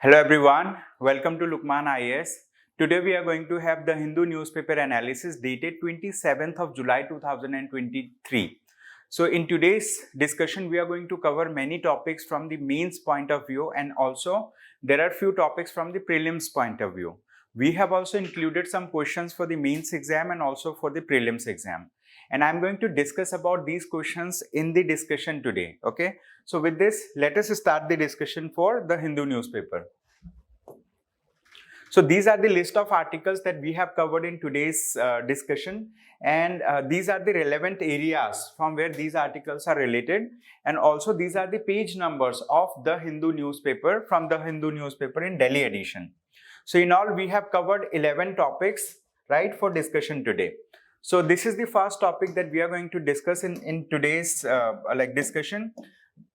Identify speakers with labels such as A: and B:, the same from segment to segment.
A: Hello everyone, welcome to Lukmaan IAS. Today we are going to have the Hindu newspaper analysis dated 27th of July 2023. So in today's discussion we are going to cover many topics from the mains point of view, and also there are few topics from the prelims point of view. We have also included some questions for the mains exam and also for the prelims exam. And I'm going to discuss about these questions in the discussion today. Okay. So with this, let us start the discussion for the Hindu newspaper. So these are the list of articles that we have covered in today's discussion, and these are the relevant areas from where these articles are related, and also these are the page numbers of the Hindu newspaper from the Hindu newspaper in Delhi edition. So in all we have covered 11 topics, right, for discussion today. So this is the first topic that we are going to discuss in today's discussion.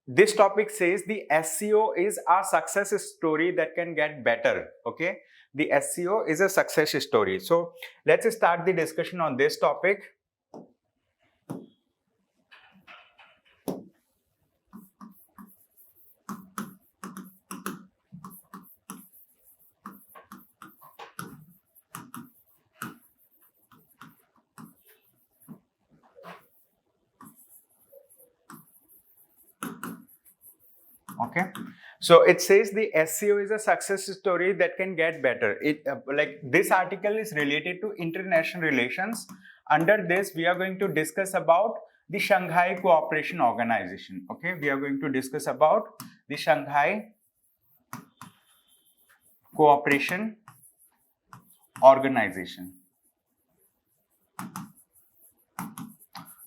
A: This topic says the SEO is a success story that can get better. Okay, the SEO is a success story. So let's start the discussion on this topic. Okay, so it says the SEO is a success story that can get better. This article is related to international relations. Under this, we are going to discuss about the Shanghai Cooperation Organization. Okay, we are going to discuss about the Shanghai Cooperation Organization.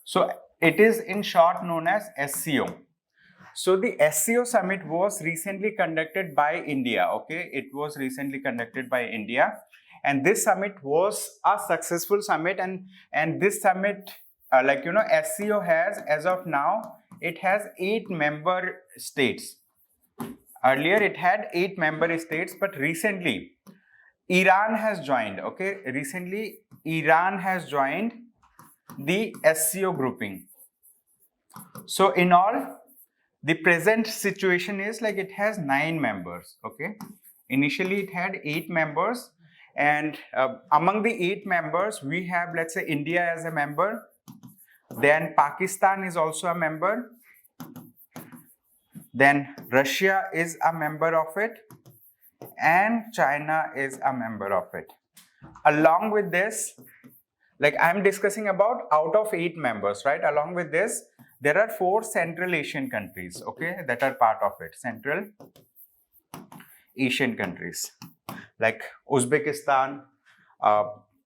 A: So it is in short known as SEO. So the SEO summit was recently conducted by India. Okay, it was recently conducted by India, and this summit was a successful summit. And this summit, SEO has, as of now, it has 8 member states. Earlier it had 8 member states, but recently Iran has joined. Okay, recently Iran has joined the SEO grouping. So in all, the present situation is like it has 9 members. Okay, initially it had 8 members, and among the 8 members we have, let's say, India as a member, then Pakistan is also a member, then Russia is a member of it, and China is a member of it. Along with this, like I'm discussing about out of 8 members, right? Along with this, there are 4 Central Asian countries, okay, that are part of it. Central Asian countries like Uzbekistan,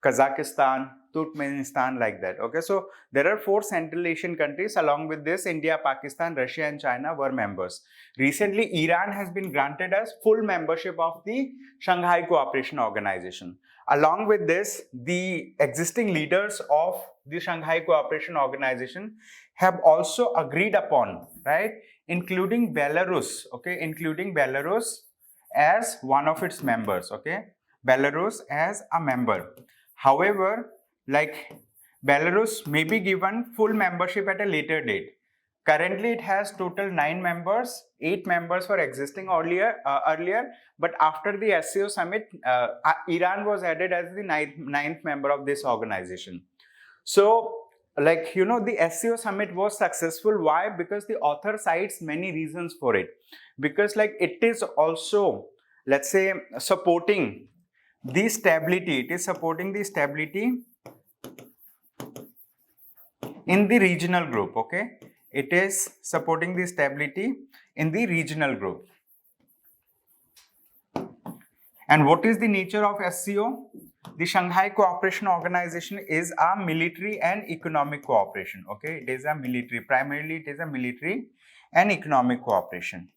A: Kazakhstan, Turkmenistan, like that. Okay, so there are 4 Central Asian countries. Along with this, India, Pakistan, Russia, and China were members. Recently, Iran has been granted as full membership of the Shanghai Cooperation Organization. Along with this, the existing leaders of the Shanghai Cooperation Organization have also agreed upon, right, including Belarus, okay, including Belarus as one of its members, okay, Belarus as a member. However, like Belarus may be given full membership at a later date. Currently, it has total 9 members. 8 members were existing earlier, but after the SEO summit, Iran was added as the ninth member of this organization. So, like, you know, the SEO summit was successful. Why? Because the author cites many reasons for it. Because, like, it is also, let's say, supporting the stability. It is supporting the stability in the regional group. Okay, it is supporting the stability in the regional group. And what is the nature of SCO? The Shanghai Cooperation Organization is a military and economic cooperation. Okay, it is a military, primarily it is a military and economic cooperation.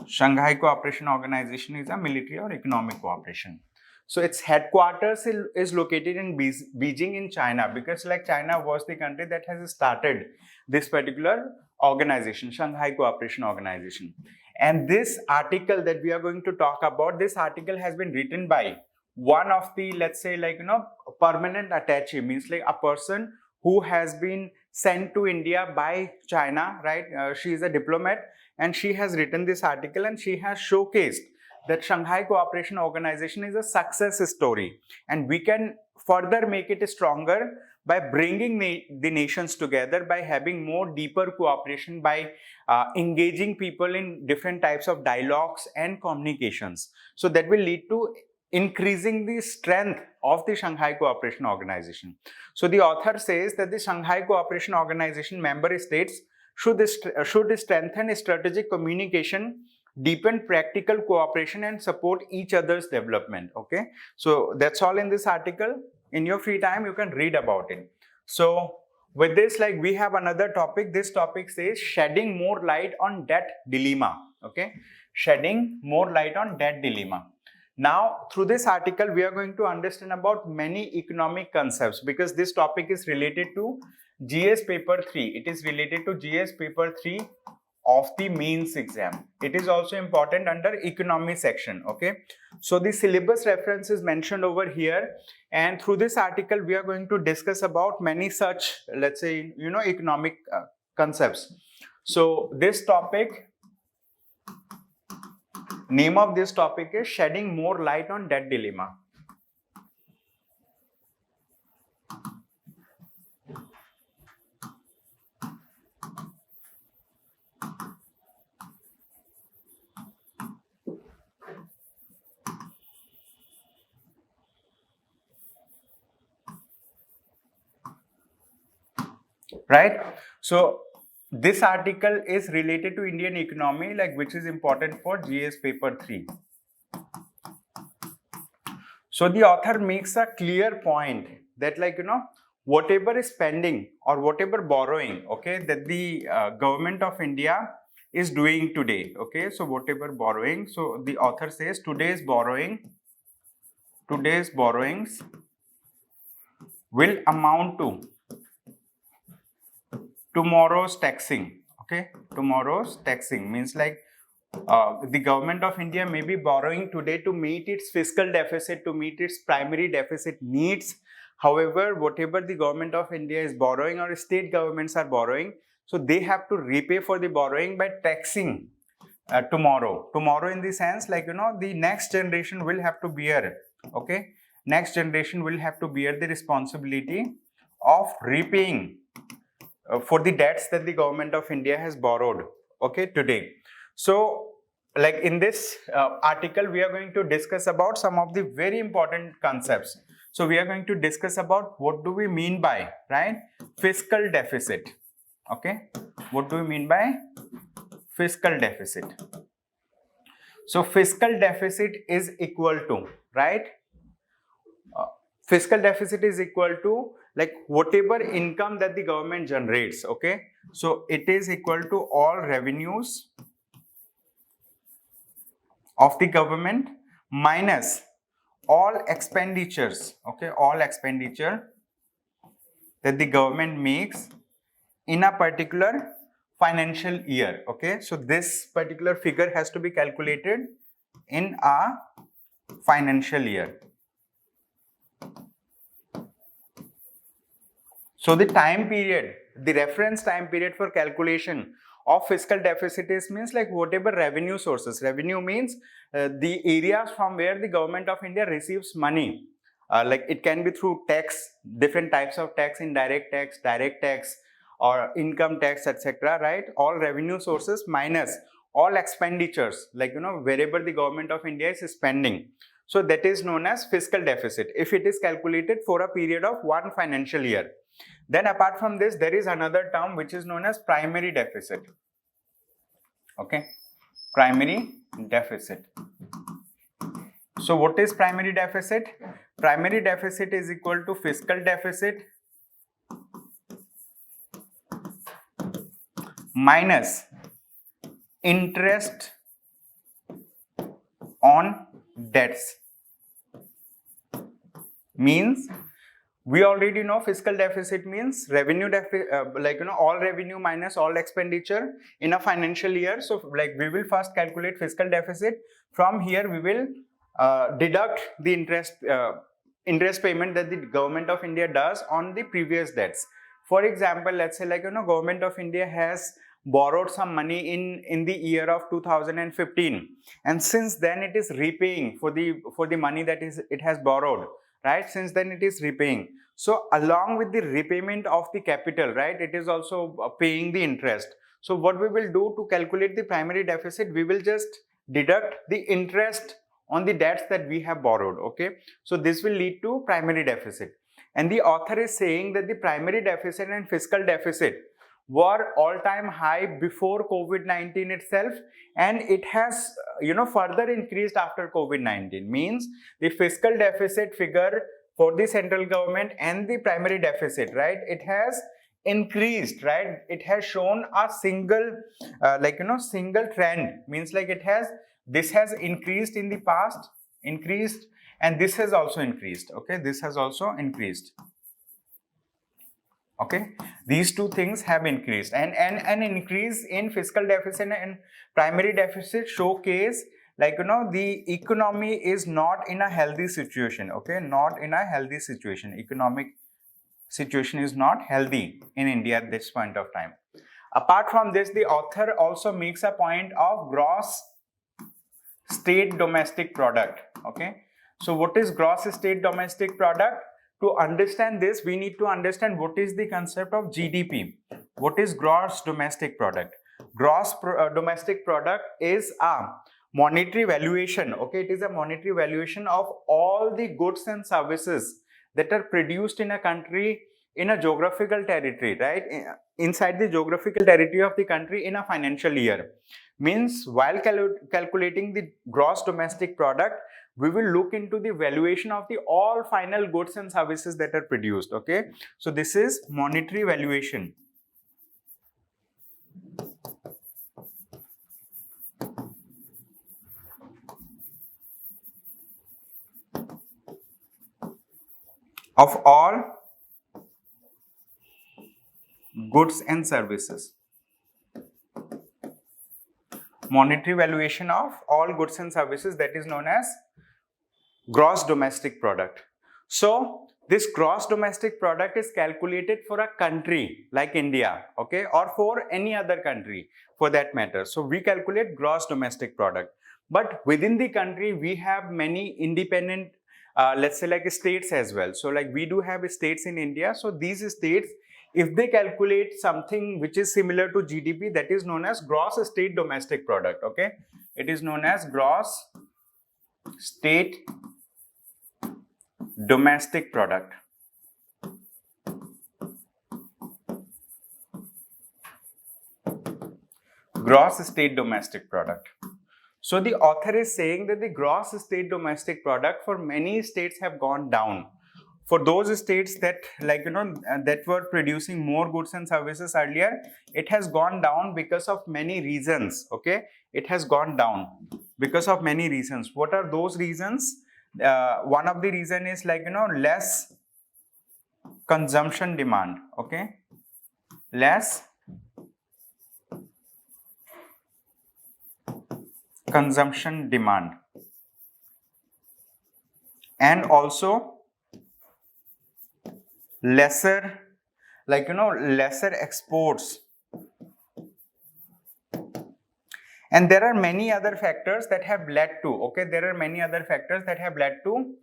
A: Shanghai Cooperation Organization is a military or economic cooperation. So its headquarters is located in Beijing in China, because like China was the country that has started this particular organization, Shanghai Cooperation Organization. And this article that we are going to talk about, this article has been written by one of the, let's say, like, you know, permanent attaché, means like a person who has been sent to India by China, right? She is a diplomat and she has written this article and she has showcased that Shanghai Cooperation Organization is a success story and we can further make it stronger by bringing the nations together, by having more deeper cooperation, by engaging people in different types of dialogues and communications. So that will lead to increasing the strength of the Shanghai Cooperation Organization. So the author says that the Shanghai Cooperation Organization member states should strengthen strategic communication, deepen practical cooperation and support each other's development. Okay, so that's all in this article. In your free time you can read about it. So with this, like, we have another topic. This topic says shedding more light on debt dilemma. Okay, shedding more light on debt dilemma. Now through this article we are going to understand about many economic concepts, because this topic is related to GS paper 3. It is related to GS paper 3 of the mains exam. It is also important under economy section. Okay, so the syllabus reference is mentioned over here, and through this article we are going to discuss about many such, let's say, economic concepts. So this topic, name of this topic is shedding more light on debt dilemma. Right, so this article is related to Indian economy, like, which is important for GS paper 3. So the author makes a clear point that, like, whatever spending or whatever borrowing, okay, that the government of India is doing today. Okay, so whatever borrowing, so the author says today's borrowings will amount to tomorrow's taxing. Okay, tomorrow's taxing means, like, the government of India may be borrowing today to meet its fiscal deficit, to meet its primary deficit needs. However, whatever the government of India is borrowing or state governments are borrowing, so they have to repay for the borrowing by taxing tomorrow. Tomorrow in the sense, like, the next generation will have to bear. Okay, next generation will have to bear the responsibility of repaying for the debts that the government of India has borrowed, okay, today. So, like, in this article we are going to discuss about some of the very important concepts. So we are going to discuss about what do we mean by, right, fiscal deficit. Okay, what do we mean by fiscal deficit? So fiscal deficit is equal to, right, fiscal deficit is equal to, like, whatever income that the government generates. Okay, so it is equal to all revenues of the government minus all expenditures. Okay, all expenditure that the government makes in a particular financial year. Okay, so this particular figure has to be calculated in a financial year. So the time period, the reference time period for calculation of fiscal deficit is, means, like, whatever revenue sources. Revenue means the areas from where the government of India receives money. Like, it can be through tax, different types of tax, indirect tax, direct tax, or income tax, etc. Right? All revenue sources minus all expenditures, like, wherever the government of India is spending. So that is known as fiscal deficit if it is calculated for a period of one financial year. Then apart from this, there is another term which is known as primary deficit. Okay, primary deficit. So what is primary deficit? Primary deficit is equal to fiscal deficit minus interest on debts. Means, we already know fiscal deficit means revenue all revenue minus all expenditure in a financial year. So, like, we will first calculate fiscal deficit. From here we will deduct the interest payment that the government of India does on the previous debts. For example, let's say like, government of India has borrowed some money in the year of 2015, and since then it is repaying for the money that is it has borrowed, right? Since then it is repaying. So along with the repayment of the capital, right, it is also paying the interest. So what we will do to calculate the primary deficit, we will just deduct the interest on the debts that we have borrowed. Okay, so this will lead to primary deficit. And the author is saying that the primary deficit and fiscal deficit were all-time high before COVID-19 itself, and it has further increased after COVID-19. Means the fiscal deficit figure for the central government and the primary deficit, right, it has increased, right? It has shown a single single trend. Means like this has increased in the past, increased, and this has also increased. Okay, this has also increased. Okay, these two things have increased, and an increase in fiscal deficit and primary deficit showcase the economy is not in a healthy situation. Okay, not in a healthy situation. Economic situation is not healthy in India at this point of time. Apart from this, the author also makes a point of gross state domestic product. Okay, so what is gross state domestic product? To understand this, we need to understand what is the concept of GDP. What is gross domestic product? Gross domestic product is a monetary valuation. Okay, it is a monetary valuation of all the goods and services that are produced in a country in a geographical territory, right? Inside the geographical territory of the country in a financial year. Means while calculating the gross domestic product, we will look into the valuation of the all final goods and services that are produced. Okay, so this is monetary valuation. Of all goods and services. Monetary valuation of all goods and services, that is known as gross domestic product. So this gross domestic product is calculated for a country like India, okay, or for any other country for that matter. So we calculate gross domestic product, but within the country we have many independent let's say like states as well. So like we do have states in India. So these states, if they calculate something which is similar to GDP, that is known as gross state domestic product. Okay, it is known as gross state domestic product. Gross state domestic product. So the author is saying that the gross state domestic product for many states have gone down. For those states that that were producing more goods and services earlier, it has gone down because of many reasons. Okay, it has gone down because of many reasons. What are those reasons? One of the reason is less consumption demand. Okay, less consumption demand, and also lesser lesser exports. And there are many other factors that have led to, okay, there are many other factors that have led to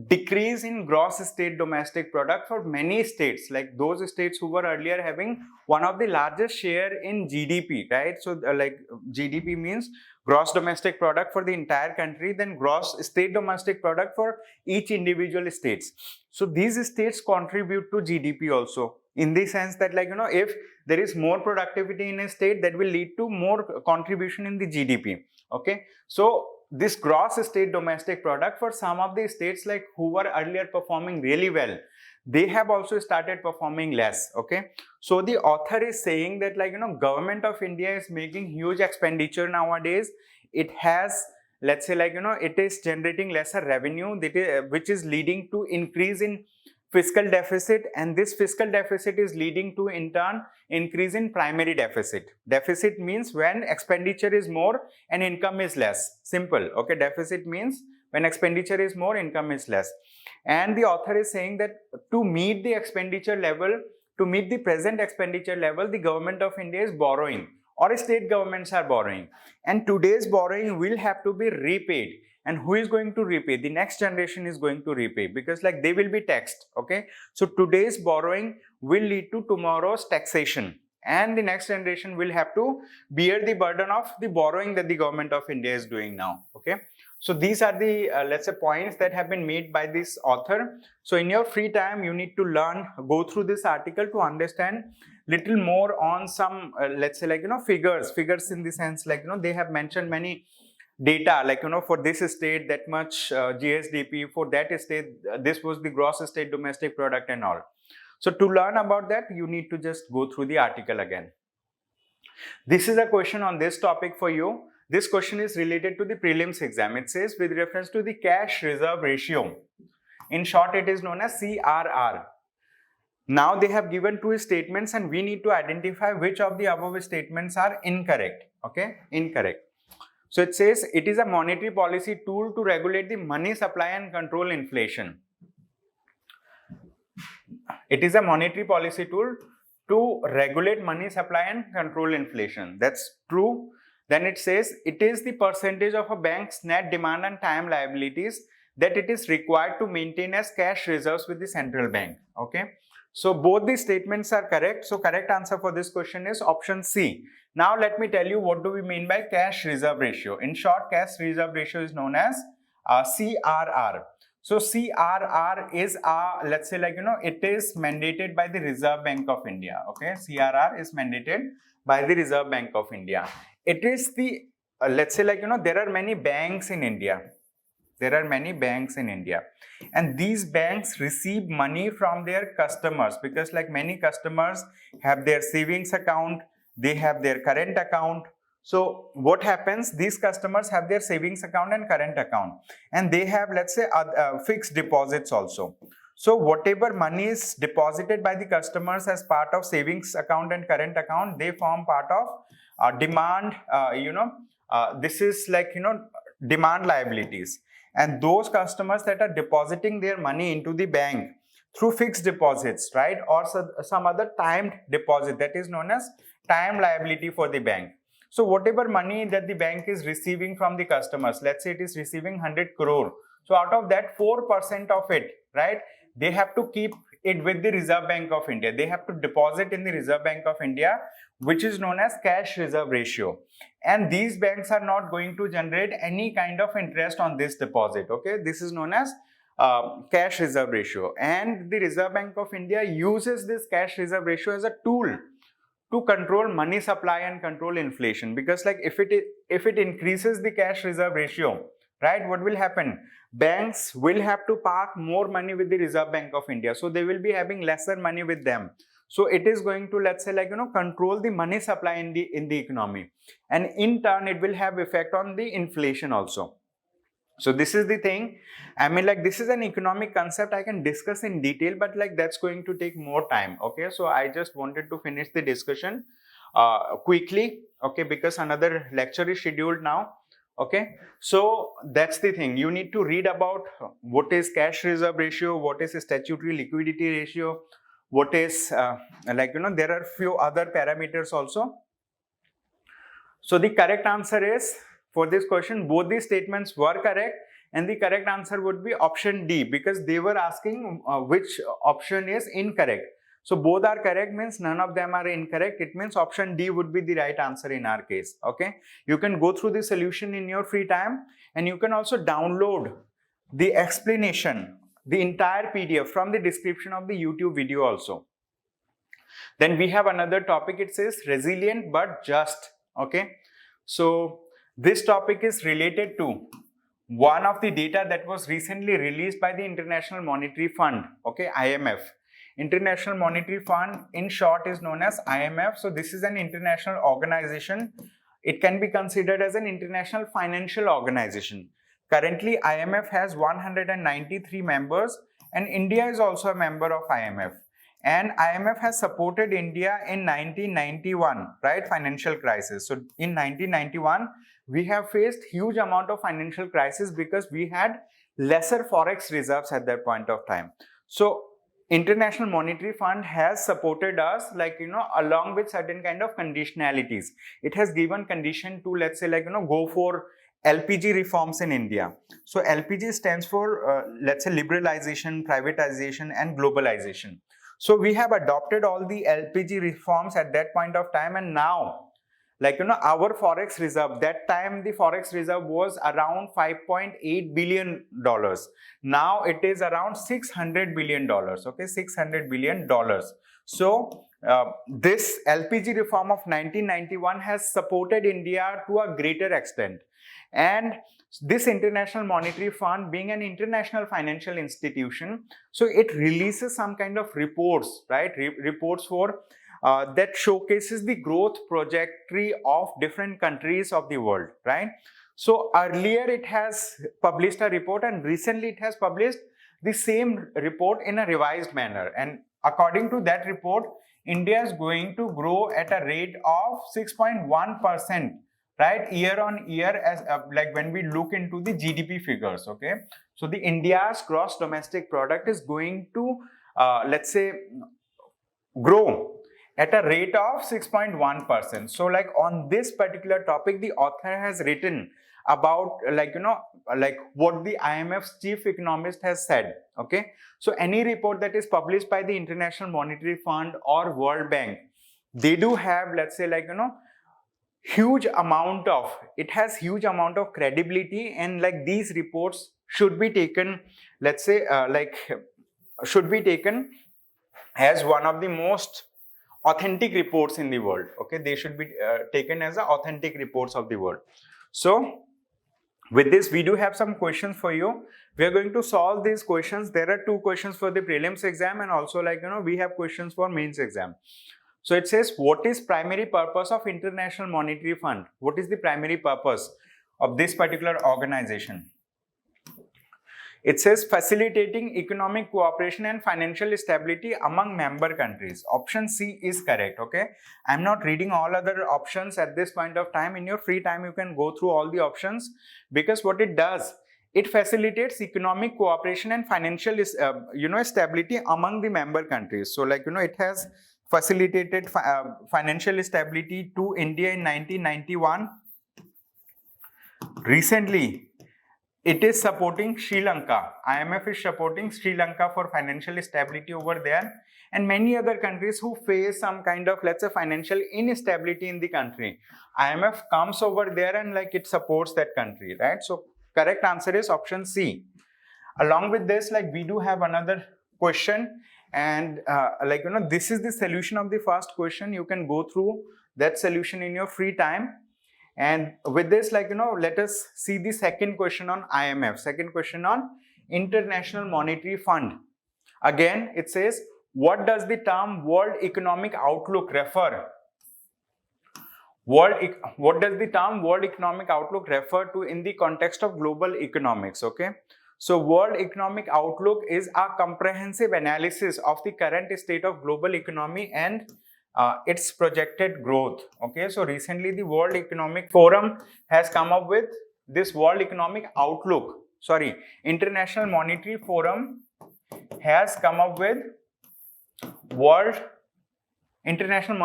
A: decrease in gross state domestic product for many states, like those states who were earlier having one of the largest share in GDP, right? So GDP means gross domestic product for the entire country, then gross state domestic product for each individual states. So these states contribute to GDP also, in the sense that if there is more productivity in a state, that will lead to more contribution in the GDP. Okay, so this gross state domestic product for some of the states who were earlier performing really well, they have also started performing less. Okay, so the author is saying that government of India is making huge expenditure nowadays. It has, let's say it is generating lesser revenue, which is leading to increase in fiscal deficit, and this fiscal deficit is leading to in turn increase in primary deficit. Deficit means when expenditure is more and income is less. Simple. Okay, deficit means when expenditure is more, income is less. And the author is saying that to meet the expenditure level, to meet the present expenditure level, the government of India is borrowing or state governments are borrowing, and today's borrowing will have to be repaid. And who is going to repay? The next generation is going to repay, because like they will be taxed. Okay, so today's borrowing will lead to tomorrow's taxation, and the next generation will have to bear the burden of the borrowing that the government of India is doing now. Okay, so these are the let's say points that have been made by this author. So in your free time, you need to learn, go through this article to understand little more on some let's say like figures in the sense like they have mentioned many data like for this state that much GSDP, for that state this was the gross state domestic product and all. So to learn about that, you need to just go through the article again. This is a question on this topic for you. This question is related to the prelims exam. It says with reference to the cash reserve ratio. In short, it is known as CRR. Now they have given two statements and we need to identify which of the above statements are incorrect. Okay, incorrect. So it says it is a monetary policy tool to regulate the money supply and control inflation. It is a monetary policy tool to regulate money supply and control inflation. That's true. Then it says it is the percentage of a bank's net demand and time liabilities that it is required to maintain as cash reserves with the central bank. Okay. So both these statements are correct. So correct answer for this question is option C. Now let me tell you what do we mean by cash reserve ratio. In short, cash reserve ratio is known as CRR. So CRR is let's say like it is mandated by the Reserve Bank of India. Okay, CRR is mandated by the Reserve Bank of India. It is the let's say like there are many banks in India. There are many banks in India, and these banks receive money from their customers, because like many customers have their savings account, they have their current account. So what happens, these customers have their savings account and current account, and they have let's say fixed deposits also. So whatever money is deposited by the customers as part of savings account and current account, they form part of demand, this is like demand liabilities. And those customers that are depositing their money into the bank through fixed deposits, right, or some other timed deposit, that is known as time liability for the bank. So whatever money that the bank is receiving from the customers, let's say it is receiving 100 crore. So out of that 4% of it, right, they have to keep it with the Reserve Bank of India. They have to deposit in the Reserve Bank of India, which is known as cash reserve ratio. And these banks are not going to generate any kind of interest on this deposit. Okay, this is known as cash reserve ratio. And the Reserve Bank of India uses this cash reserve ratio as a tool to control money supply and control inflation. Because like if it increases the cash reserve ratio, right, what will happen? Banks will have to park more money with the Reserve Bank of India, so they will be having lesser money with them. So it is going to let's say like control the money supply in the economy, and in turn it will have effect on the inflation also. So this is the thing. I mean, like this is an economic concept I can discuss in detail, but like that's going to take more time. Okay, so I just wanted to finish the discussion quickly. Okay, because another lecture is scheduled now. Okay, so that's the thing. You need to read about what is cash reserve ratio, what is statutory liquidity ratio, what is there are few other parameters also. So the correct answer is, for this question, both these statements were correct, and the correct answer would be option D, because they were asking which option is incorrect. So both are correct means none of them are incorrect. It means option D would be the right answer in our case. Okay, you can go through the solution in your free time, and you can also download the explanation, the entire PDF from the description of the YouTube video also. Then we have another topic. It says resilient but just. Okay, so this topic is related to one of the data that was recently released by the International Monetary Fund. Okay, IMF. International Monetary Fund in short is known as IMF. So this is an international organization. It can be considered as an international financial organization. Currently, IMF has 193 members, and India is also a member of IMF. And IMF has supported India in 1991, right? Financial crisis. So in 1991, we have faced huge amount of financial crisis because we had lesser forex reserves at that point of time. So International Monetary Fund has supported us, like, along with certain kind of conditionalities. It has given condition to, let's say, like, go for LPG reforms in India. So LPG stands for, let's say, liberalization, privatization, and globalization. So we have adopted all the LPG reforms at that point of time, and now, like, our forex reserve, that time the forex reserve was around $5.8 billion. Now it is around $600 billion. Okay, $600 billion. So this LPG reform of 1991 has supported India to a greater extent. And this International Monetary Fund, being an international financial institution, so it releases some kind of reports, right? Reports for that showcases the growth trajectory of different countries of the world, right? So earlier it has published a report, and recently it has published the same report in a revised manner. And according to that report, India is going to grow at a rate of 6.1%, right, year on year, as like when we look into the GDP figures. Okay, so the India's gross domestic product is going to let's say grow at a rate of 6.1%. So like on this particular topic, the author has written about, like, like what the IMF's chief economist has said. Okay, so any report that is published by the International Monetary Fund or World Bank, they do have, let's say, like, huge amount of, it has huge amount of credibility, and like these reports should be taken, let's say, like should be taken as one of the most authentic reports in the world. Okay, they should be taken as authentic reports of the world. So with this, we do have some questions for you. We are going to solve these questions. There are 2 questions for the prelims exam, and also, like, we have questions for mains exam. So it says, what is primary purpose of International Monetary Fund? What is the primary purpose of this particular organization? It says facilitating economic cooperation and financial stability among member countries. Option C is correct. Okay, I'm not reading all other options at this point of time. In your free time, you can go through all the options, because what it does, it facilitates economic cooperation and financial stability among the member countries. So, like, it has facilitated financial stability to India in 1991. Recently, it is supporting Sri Lanka. IMF is supporting Sri Lanka for financial stability over there, and many other countries who face some kind of, let's say, financial instability in the country. IMF comes over there and, like, it supports that country, right? So correct answer is option C. Along with this, like, we do have another question, and like, this is the solution of the first question. You can go through that solution in your free time. And with this, like, let us see the second question on IMF, second question on International Monetary Fund. Again, it says, what does the term World Economic Outlook refer? What does the term World Economic Outlook refer to in the context of global economics? Okay, so World Economic Outlook is a comprehensive analysis of the current state of global economy and its projected growth. Okay, so recently the World Economic Forum has come up with this World Economic Outlook. Sorry, International Monetary Forum has come up with International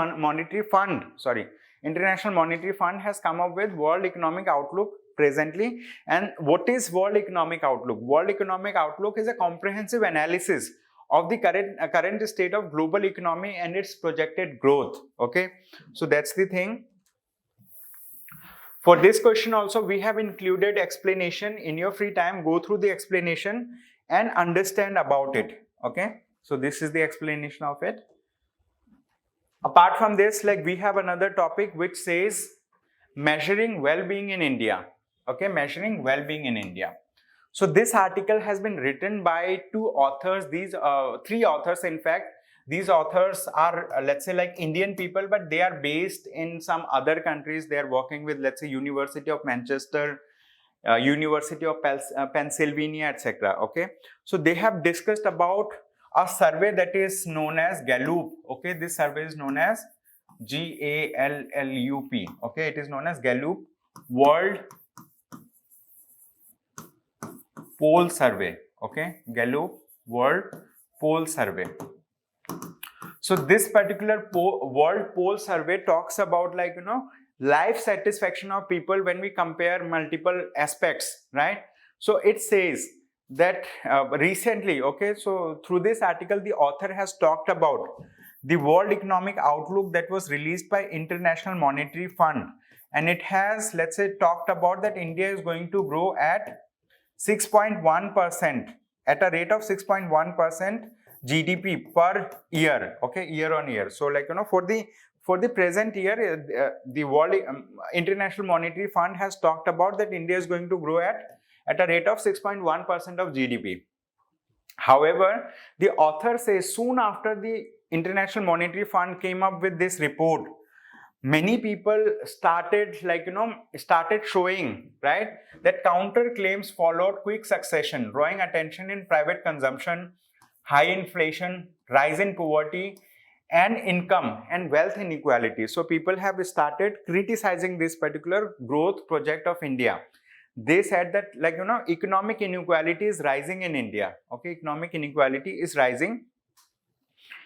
A: Monetary Fund has come up with World Economic Outlook presently. And what is World Economic Outlook? World Economic Outlook is a comprehensive analysis of the current state of global economy and its projected growth. Okay, so that's the thing. For this question also, we have included explanation in your free time. Go through the explanation and understand about it. Okay, so this is the explanation of it. Apart from this, like, we have another topic which says measuring well-being in India. Okay, measuring well-being in India. So this article has been written by 2 authors. These 3 authors, in fact. These authors are, let's say, like, Indian people, but they are based in some other countries. They are working with, let's say, University of Manchester, University of Pennsylvania, etc. Okay, so they have discussed about a survey that is known as Gallup. Okay, this survey is known as GALLUP. Okay, it is known as Gallup World Poll Survey. Okay, Gallup World Poll Survey. So this particular World Poll Survey talks about like, life satisfaction of people when we compare multiple aspects, right? So it says that recently, okay, so through this article, the author has talked about the World Economic Outlook that was released by International Monetary Fund. And it has, let's say, talked about that India is going to grow at 6.1%, at a rate of 6.1% GDP per year, okay, year on year. So like, for the present year, the World International Monetary Fund has talked about that India is going to grow at a rate of 6.1% of GDP. However, the author says soon after the International Monetary Fund came up with this report, many people started showing, right, that counter claims followed quick succession, drawing attention in private consumption, high inflation, rise in poverty, and income and wealth inequality. So people have started criticizing this particular growth project of India. They said that economic inequality is rising in India. Okay, economic inequality is rising.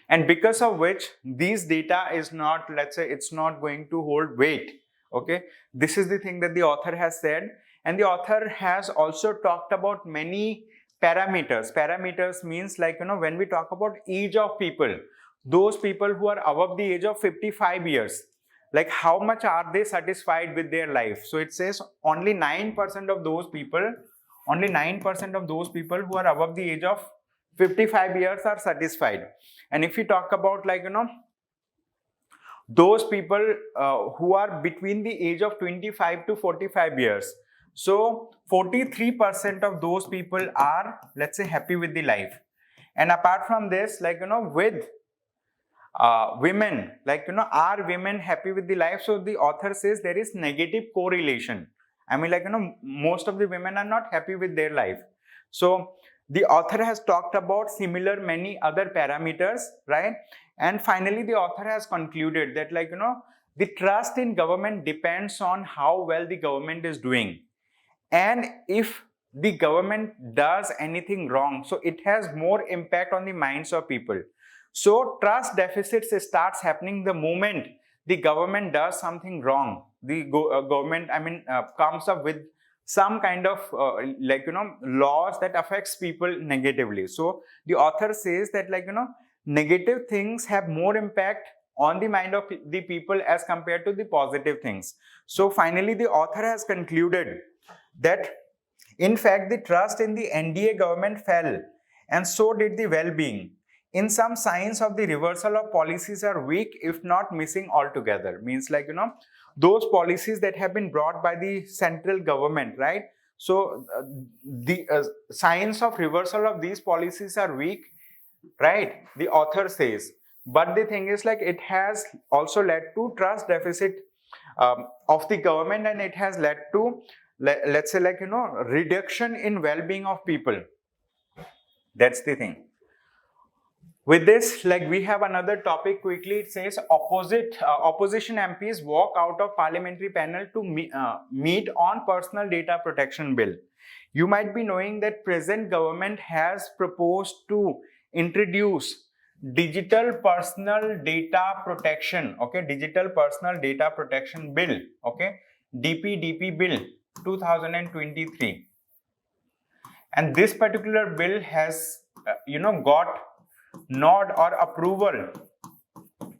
A: And because of which these data is not, let's say, it's not going to hold weight. Okay, this is the thing that the author has said. And the author has also talked about many parameters. Parameters means when we talk about age of people, those people who are above the age of 55 years, like how much are they satisfied with their life? So it says only 9% of those people, only 9% of those people who are above the age of 55 years are satisfied. And if we talk about those people who are between the age of 25 to 45 years, so 43% of those people are, let's say, happy with the life. And apart from this, with women, are women happy with the life? So the author says there is negative correlation. I mean, most of the women are not happy with their life. So the author has talked about similar many other parameters, right? And finally, the author has concluded that the trust in government depends on how well the government is doing. And if the government does anything wrong, so it has more impact on the minds of people. So trust deficits starts happening the moment the government does something wrong. The government, comes up with some kind of laws that affects people negatively. So the author says that negative things have more impact on the mind of the people as compared to the positive things. So finally, the author has concluded that in fact the trust in the NDA government fell, and so did the well-being. In some signs of the reversal of policies are weak, if not missing altogether. Means those policies that have been brought by the central government, right? So the signs of reversal of these policies are weak, right? The author says. But the thing is it has also led to trust deficit of the government, and it has led to, let's say, reduction in well-being of people. That's the thing. With this, we have another topic quickly. It says opposition MPs walk out of parliamentary panel to meet on personal data protection bill. You might be knowing that present government has proposed to introduce digital personal data protection, okay, digital personal data protection bill, okay, DPDP bill 2023. And this particular bill has got nod or approval.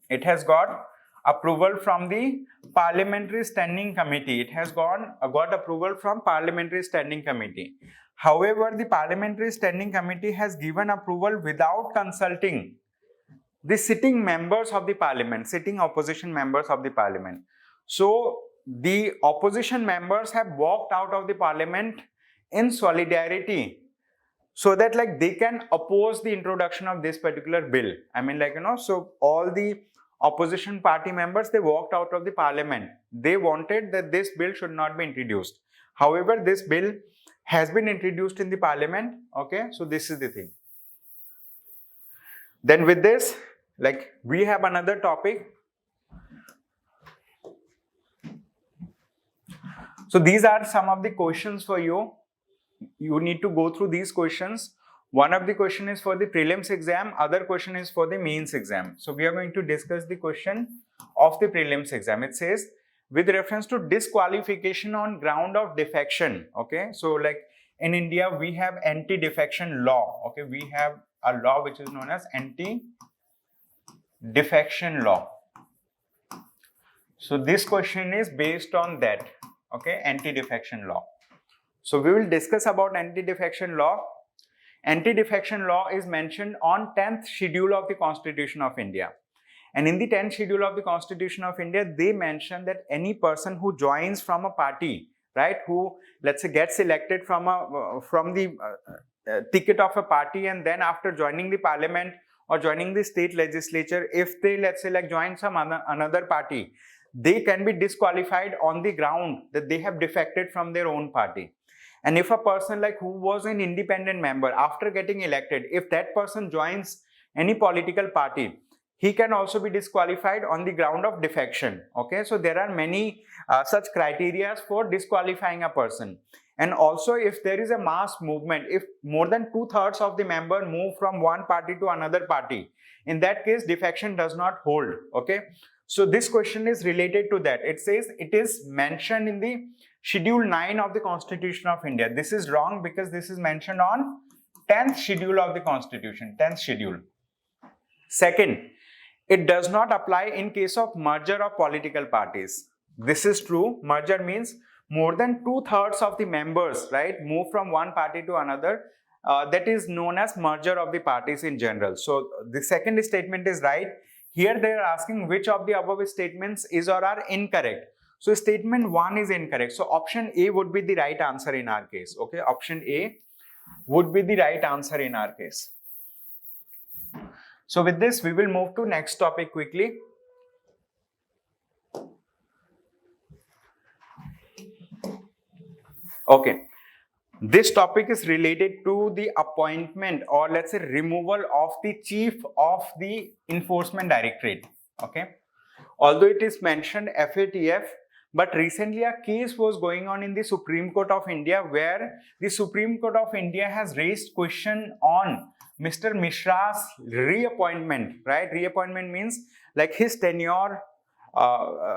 A: It has got approval from the Parliamentary Standing Committee. It has got approval from Parliamentary Standing Committee. However, the Parliamentary Standing Committee has given approval without consulting the sitting members of the parliament, sitting opposition members of the parliament. So the opposition members have walked out of the parliament in solidarity, so that they can oppose the introduction of this particular bill. So all the opposition party members, they walked out of the parliament. They wanted that this bill should not be introduced. However, this bill has been introduced in the parliament. Okay, so this is the thing. Then with this, we have another topic. So these are some of the questions for you. You need to go through these questions. One of the question is for the prelims exam, other question is for the mains exam. So we are going to discuss the question of the prelims exam. It says, with reference to disqualification on ground of defection. Okay, so like in India we have anti-defection law. Okay, we have a law which is known as anti-defection law. So this question is based on that. Okay, anti-defection law. So we will discuss about anti-defection law. Anti-defection law is mentioned on 10th schedule of the Constitution of India. And in the 10th schedule of the Constitution of India, they mention that any person who joins from a party, right, who let's say gets elected from the ticket of a party, and then after joining the parliament or joining the state legislature, if they let's say like join some another party, they can be disqualified on the ground that they have defected from their own party. And if a person like who was an independent member after getting elected, if that person joins any political party, he can also be disqualified on the ground of defection. Okay, so there are many such criteria for disqualifying a person. And also, if there is a mass movement, if more than 2/3 of the member move from one party to another party, in that case defection does not hold. Okay, so this question is related to that. It says it is mentioned in the Schedule 9 of the Constitution of India. This is wrong because this is mentioned on 10th schedule of the Constitution, 10th schedule. Second, it does not apply in case of merger of political parties. This is true. Merger means more than 2/3 of the members, right, move from one party to another. That is known as merger of the parties in general. So the second statement is right. Here they are asking which of the above statements is or are incorrect. So statement 1 is incorrect. So option A would be the right answer in our case. Okay, option A would be the right answer in our case. So with this, we will move to next topic quickly. Okay, this topic is related to the appointment or let's say removal of the chief of the enforcement directorate. Okay, although it is mentioned FATF, but recently a case was going on in the Supreme Court of India where the Supreme Court of India has raised question on Mr. Mishra's reappointment, right? Reappointment means like his tenure,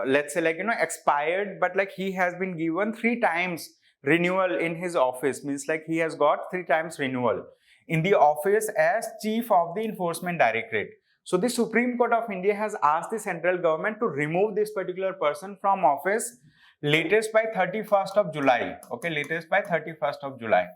A: let's say like, expired, but like he has been given 3 times renewal in his office, means like he has got 3 times renewal in the office as chief of the enforcement directorate. So the Supreme Court of India has asked the central government to remove this particular person from office latest by 31st of July. Okay, latest by 31st of July.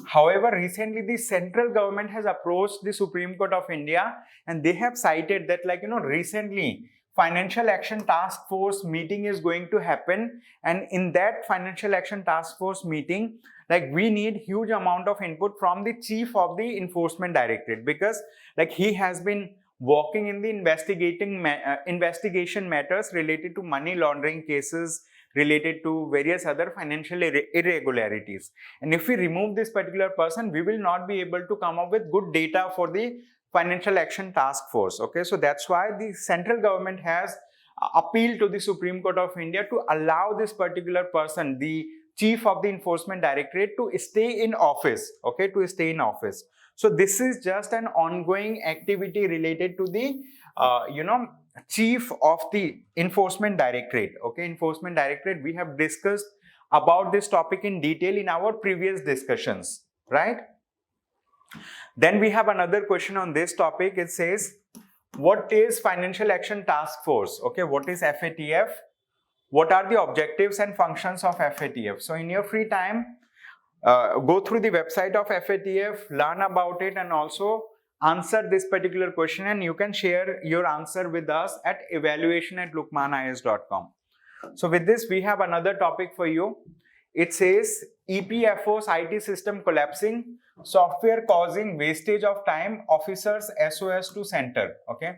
A: However, recently the central government has approached the Supreme Court of India and they have cited that like, recently Financial Action Task Force meeting is going to happen, and in that Financial Action Task Force meeting, like we need huge amount of input from the chief of the enforcement directorate, because like he has been working in the investigation matters related to money laundering cases, related to various other financial irregularities. And if we remove this particular person, we will not be able to come up with good data for the Financial Action Task Force. Okay, so that's why the central government has appealed to the Supreme Court of India to allow this particular person, the chief of the enforcement directorate, to stay in office. Okay, to stay in office. So this is just an ongoing activity related to the chief of the enforcement directorate. Okay, enforcement directorate, we have discussed about this topic in detail in our previous discussions, right? Then we have another question on this topic. It says, what is Financial Action Task Force? Okay, what is FATF? What are the objectives and functions of FATF? So in your free time, go through the website of FATF, learn about it, and also answer this particular question, and you can share your answer with us at evaluation@lukmaanias.com. So with this, we have another topic for you. It says EPFO's IT system collapsing, software causing wastage of time, officers SOS to center. Okay,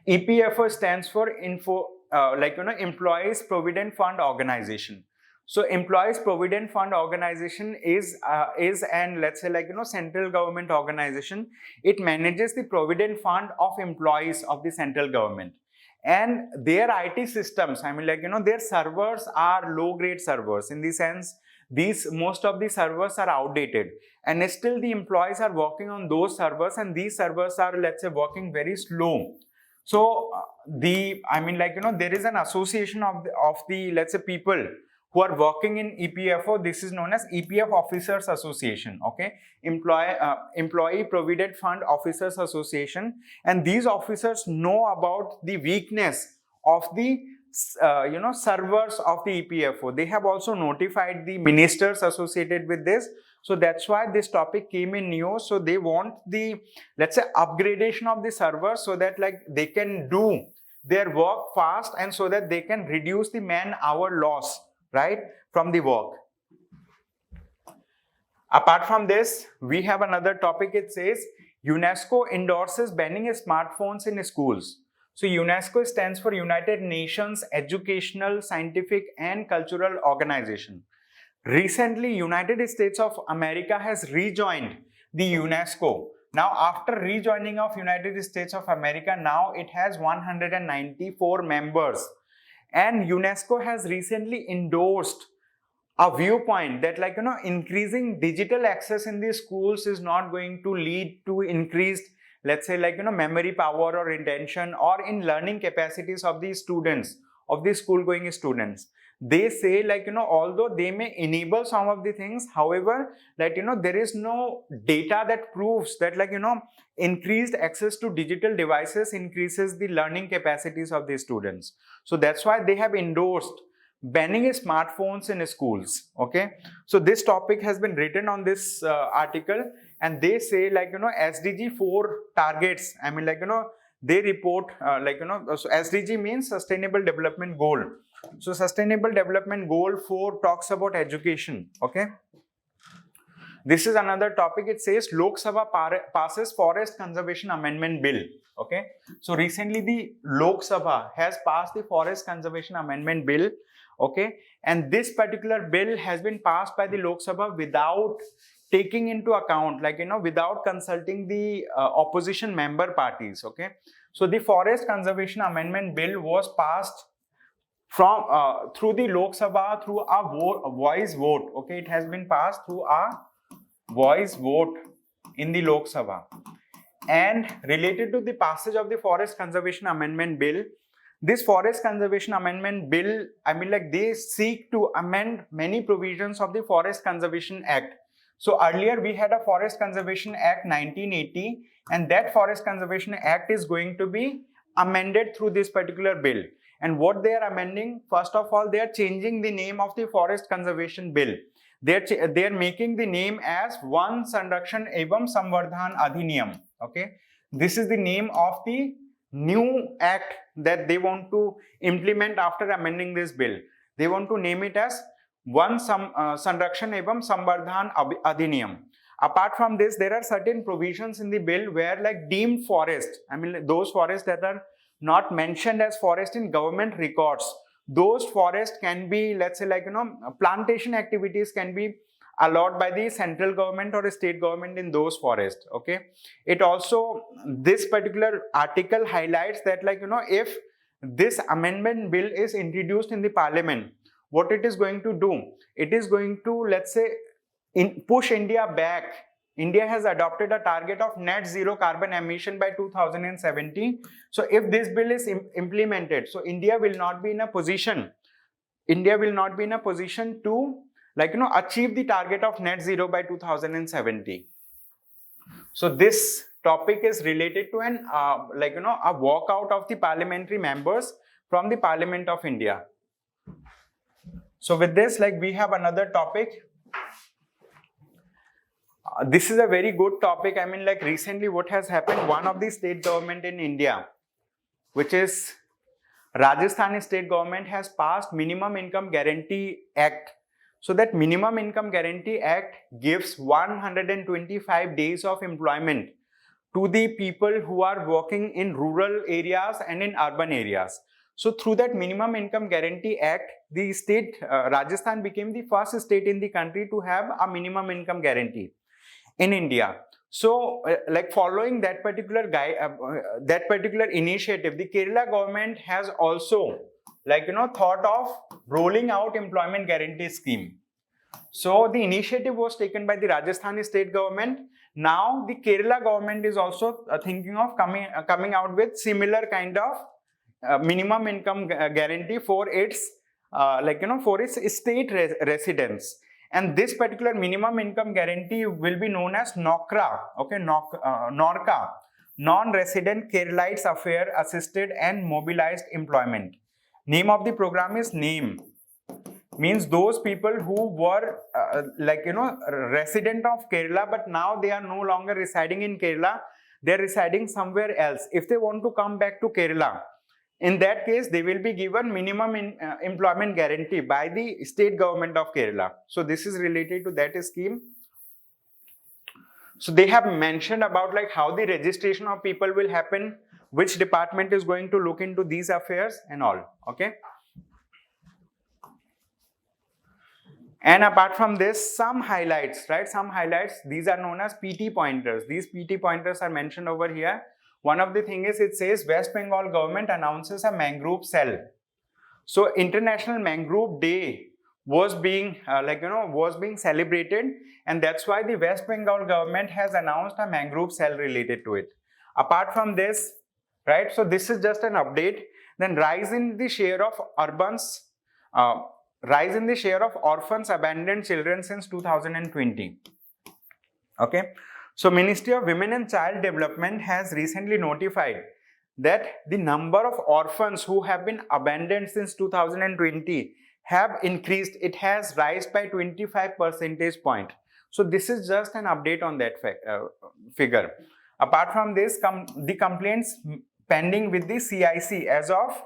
A: EPFO stands for Employees Provident Fund Organization. So Employees Provident Fund Organization is an, let's say like, central government organization. It manages the provident fund of employees of the central government. And their IT systems, I mean like, their servers are low grade servers, in the sense most of the servers are outdated, and still the employees are working on those servers, and these servers are, let's say, working very slow. So there is an association of the let's say people who are working in EPFO. This is known as EPF Officers Association, okay, Employee Provident Fund Officers Association, and these officers know about the weakness of the servers of the EPFO. They have also notified the ministers associated with this. So that's why this topic came in news. So they want the, let's say, upgradation of the servers so that like they can do their work fast, and so that they can reduce the man-hour loss, right, from the work. Apart from this, we have another topic. It says UNESCO endorses banning smartphones in schools. So UNESCO stands for United Nations Educational, Scientific and Cultural Organization. Recently, United States of America has rejoined the UNESCO. Now, after rejoining of United States of America, now it has 194 members. And UNESCO has recently endorsed a viewpoint that, like, increasing digital access in the schools is not going to lead to increased, let's say, like, memory power or retention or in learning capacities of the students, of the school going students. They say, like, although they may enable some of the things, however, that, there is no data that proves that, like, increased access to digital devices increases the learning capacities of the students. So that's why they have endorsed banning smartphones in schools. Okay, so this topic has been written on this article, and they say, like, SDG 4 targets, they report so SDG means Sustainable Development Goal. So Sustainable Development Goal 4 talks about education. Okay, this is another topic. It says Lok Sabha passes Forest Conservation Amendment Bill. Okay, so recently the Lok Sabha has passed the Forest Conservation Amendment Bill. Okay, and this particular bill has been passed by the Lok Sabha without taking into account, like, without consulting the opposition member parties. Okay, so the Forest Conservation Amendment Bill was passed from through the Lok Sabha through a voice vote. Okay, it has been passed through a voice vote in the Lok Sabha. And related to the passage of the Forest Conservation Amendment Bill, this Forest Conservation Amendment Bill, they seek to amend many provisions of the Forest Conservation Act. So earlier we had a Forest Conservation Act 1980, and that Forest Conservation Act is going to be amended through this particular bill. And what they are amending, first of all, they are changing the name of the Forest Conservation Bill. They are making the name as Wan Sanrakshan Evam Samvardhan Adhiniyam. Okay, this is the name of the new act that they want to implement after amending this bill. They want to name it as Wan Sanrakshan Evam Samvardhan Adhiniyam. Apart from this, there are certain provisions in the bill where, like, deemed forest, those forests that are not mentioned as forest in government records, those forests can be, let's say, like, plantation activities can be allowed by the central government or state government in those forests. Okay, it also, this particular article highlights that, like, if this amendment bill is introduced in the parliament, what it is going to do, it is going to, let's say, push India back. India has adopted a target of net zero carbon emission by 2070. So if this bill is implemented, so India will not be in a position to, like, achieve the target of net zero by 2070. So this topic is related to an a walkout of the parliamentary members from the Parliament of India. So with this, like, we have another topic. This is a very good topic. Recently what has happened, one of the state government in India, which is Rajasthan state government, has passed Minimum Income Guarantee Act. So that Minimum Income Guarantee Act gives 125 days of employment to the people who are working in rural areas and in urban areas. So through that Minimum Income Guarantee Act, the state Rajasthan became the first state in the country to have a minimum income guarantee in India. So, like, following that particular initiative, the Kerala government has also, like, thought of rolling out employment guarantee scheme. So the initiative was taken by the Rajasthani state government. Now the Kerala government is also thinking of coming out with similar kind of minimum income guarantee for its for its state residents. And this particular minimum income guarantee will be known as NOCRA, okay, NORCA, Non-Resident Keralites Affair Assisted and Mobilized Employment. Name of the program is NAME. Means those people who were resident of Kerala, but now they are no longer residing in Kerala, they are residing somewhere else. If they want to come back to Kerala, in that case, they will be given minimum employment guarantee by the state government of Kerala. So this is related to that scheme. So they have mentioned about like how the registration of people will happen, which department is going to look into these affairs and all. Okay. And apart from this, some highlights, right? Some highlights, these are known as PT pointers. These PT pointers are mentioned over here. One of the things is, it says West Bengal government announces a mangrove cell. So International Mangrove Day was being celebrated, and that's why the West Bengal government has announced a mangrove cell related to it. Apart from this, right? So this is just an update. Then rise in the share of orphans, abandoned children since 2020. Okay. So Ministry of Women and Child Development has recently notified that the number of orphans who have been abandoned since 2020 have increased. It has risen by 25 percentage point. So this is just an update on that figure. Apart from this, the complaints pending with the CIC as of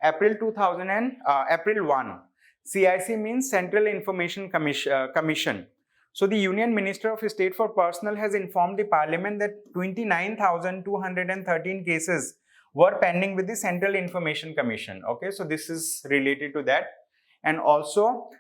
A: April 1. CIC means Central Information Commission. So the Union Minister of State for Personnel has informed the Parliament that 29,213 cases were pending with the Central Information Commission. Okay, so this is related to that. And also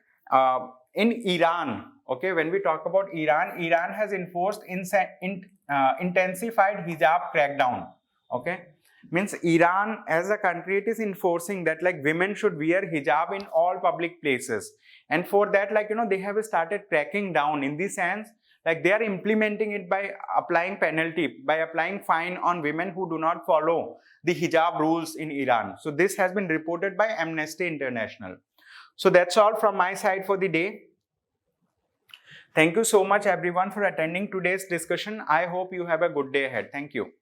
A: in Iran, okay, when we talk about Iran, Iran has enforced intensified hijab crackdown. Okay, means Iran as a country, it is enforcing that like women should wear hijab in all public places. And for that, they have started cracking down in the sense like they are implementing it by applying penalty, by applying fine on women who do not follow the hijab rules in Iran. So this has been reported by Amnesty International. So that's all from my side for the day. Thank you so much everyone for attending today's discussion. I hope you have a good day ahead. Thank you.